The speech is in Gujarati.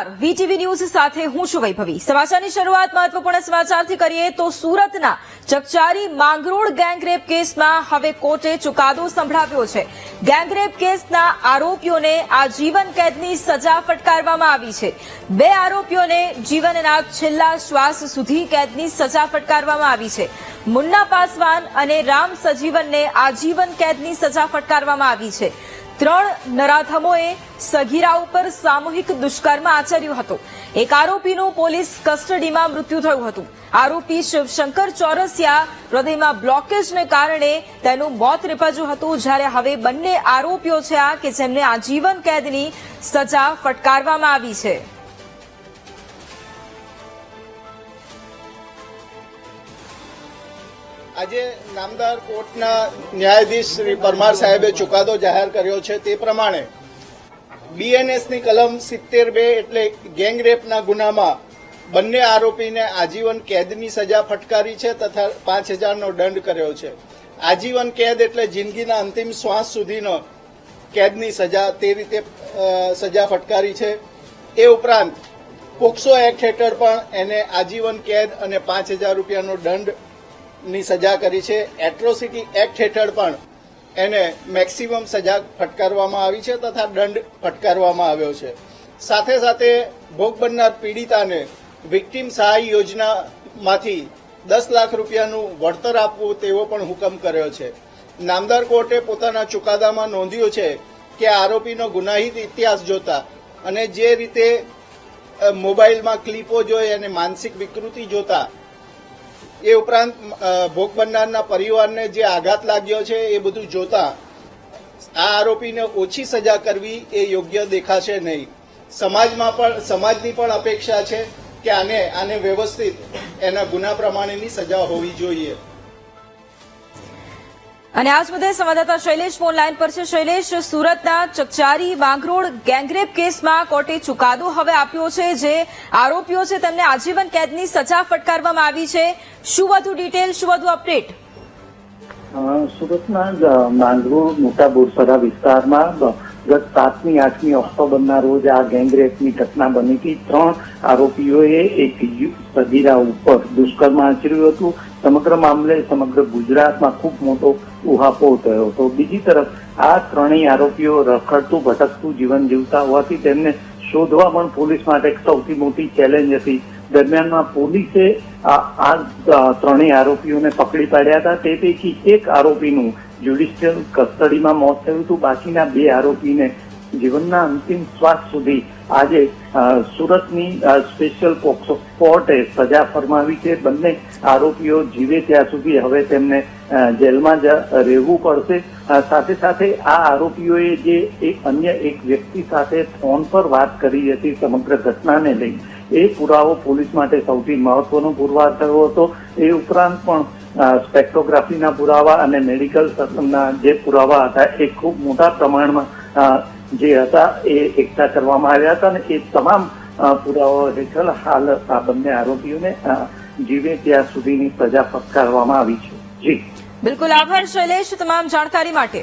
નમસ્કાર, વીટીવી ન્યૂઝ સાથે હું છું વૈભવી। સમાચારની શરૂઆત મહત્વપૂર્ણ સમાચારથી કરીએ તો સુરતના ચકચારી માંગરોળ ગેંગરેપ કેસમાં હવે કોર્ટે ચુકાદો સંભળાવ્યો છે। ગેંગરેપ કેસના આરોપીઓને આજીવન કેદની સજા ફટકારવામાં આવી છે। બે આરોપીઓને જીવનના છેલ્લા શ્વાસ સુધી કેદની સજા ફટકારવામાં આવી છે। મુન્ના પાસવાન અને રામ સજીવનને આજીવન કેદની સજા ફટકારવામાં આવી છે। ત્રણ નરાધમોએ સગીરા ઉપર સામૂહિક દુષ્કર્મ આચર્યું હતું। એક આરોપીનું પોલીસ કસ્ટડીમાં મૃત્યુ થયું હતું। આરોપી શિવશંકર ચોરસિયા હૃદયમાં બ્લોકેજને કારણે તેનું મોત નીપજ્યું હતું, જ્યારે હવે બંને આરોપીઓ છે આ કે જેમને આજીવન કેદની સજા ફટકારવામાં આવી છે। આજે નામદાર કોર્ટના ન્યાયાધીશ શ્રી પરમાર સાહેબે ચુકાદો જાહેર કર્યો છે તે પ્રમાણે બીએનએસની કલમ 72 એટલે ગેંગરેપના ગુનામાં બંને આરોપીને આજીવન કેદની સજા ફટકારી છે તથા 5000નો દંડ કર્યો છે। આજીવન કેદ એટલે જિંદગીના અંતિમ શ્વાસ સુધીનો કેદની સજા, તે રીતે સજા ફટકારી છે। એ ઉપરાંત પોક્સો એક્ટ હેઠળ પણ એને આજીવન કેદ અને 5000 રૂપિયાનો દંડ ની સજા કરી છે। એટ્રોસિટી એક્ટ હેઠળ પણ એને મેક્સિમમ સજા ફટકારવામાં આવી છે તથા દંડ ફટકારવામાં આવ્યો છે। સાથે સાથે ભોગ બનનાર પીડિતાને વિક્ટીમ સહાય યોજનામાંથી 10 લાખ રૂપિયાનું વળતર આપવું તેવો પણ હુકમ કર્યો છે। નામદાર કોર્ટે પોતાના ચુકાદામાં નોંધ્યું છે કે આરોપીનો ગુનાહિત ઇતિહાસ જોતા અને જે રીતે મોબાઈલમાં ક્લિપો જોઈ અને માનસિક વિકૃતિ જોતા, એ ઉપરાંત ભોગ બનનારના પરિવારને જે આઘાત લાગ્યો છે એ બધું જોતા આ આરોપીને ઓછી સજા કરવી એ યોગ્ય દેખાશે નહીં। સમાજની પણ અપેક્ષા છે કે આને વ્યવસ્થિત એના ગુના પ્રમાણેની સજા હોવી જોઈએ। અને આજ મુદ્દે સંવાદદાતા શૈલેષ ફોન લાઈન પર છે। શૈલેષ, સુરતના ચકચારી માંગરોળ ગેંગરેપ કેસમાં કોર્ટે ચુકાદો હવે આપ્યો છે। જે આરોપીઓ છે તેમને આજીવન કેદની સજા ફટકારવામાં આવી છે। શું વધુ ડિટેલ, શું વધુ અપડેટ? સુરતના માંગરોળ મોટા બોરસરા વિસ્તારમાં ગત 7મી 8મી ઓક્ટોબરના રોજ આ ગેંગરેપની ઘટના બની હતી। 3 આરોપીઓએ એક સગીરા ઉપર દુષ્કર્મ આચર્યું હતું। સમગ્ર મામલે સમગ્ર ગુજરાતમાં ખૂબ મોટો ઉહાપોહ થયો હતો। બીજી તરફ આ ત્રણેય આરોપીઓ રખડતું ભટકતું જીવન જીવતા હોવાથી તેમને શોધવા પણ પોલીસ માટે એક સૌથી મોટી ચેલેન્જ હતી। દરમિયાનમાં પોલીસે આ ત્રણેય આરોપીઓને પકડી પાડ્યા હતા। તે પૈકી એક આરોપીનું જ્યુડિશિયલ કસ્ટડીમાં મોત થયું હતું। બાકીના 2 આરોપીને જીવનના અંતિમ શ્વાસ સુધી આજે સુરતની સ્પેશિયલ પોક્સો કોર્ટે સજા ફરમાવી છે। બંને આરોપીઓ જીવે ત્યાં સુધી હવે તેમને જેલમાં જ રહેવું પડશે। સાથે સાથે આ આરોપીઓએ જે અન્ય એક વ્યક્તિ સાથે ફોન પર વાત કરી હતી સમગ્ર ઘટનાને લઈ, એ પુરાવો પોલીસ માટે સૌથી મહત્વનો પુરવાર થયો હતો। એ ઉપરાંત પણ સ્પેક્ટ્રોગ્રાફીના પુરાવા અને મેડિકલ સર્જનના જે પુરાવા હતા એ ખૂબ મોટા પ્રમાણમાં જે હતા એ એકઠા કરવામાં આવ્યા હતા અને એ તમામ પુરાવાઓ હેઠળ હાલ આ બંને આરોપીઓને જીવે ત્યાં સુધીની સજા ફટકારવામાં આવી છે। જી બિલકુલ, આભાર શૈલેષ તમામ જાણકારી માટે।